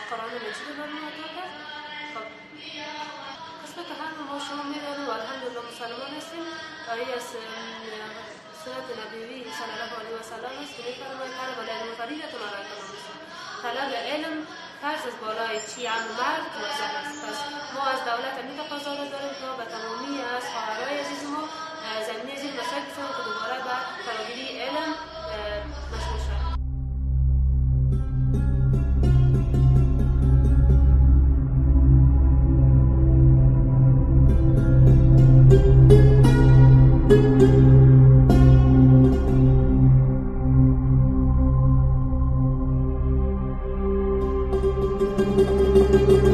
قرآن مجید رو برای ما کرد. خب قسمت هم ما شما میدانیم و الحمدلله مسلمان هستیم. آیه از سنت نبوی صلی الله علیه و سلم است که می‌فرماید طلب العلم فریضة علی کل مسلم. طلب علم فرض از بالای چی عم و مرد و زن است. پس ما از دولت این تقاضا را داریم که به تمامی از خواهرای عزیز ما زمینه زیر مسئله بسازند که دوباره به فراگیری علم مشغول شوند. Thank you.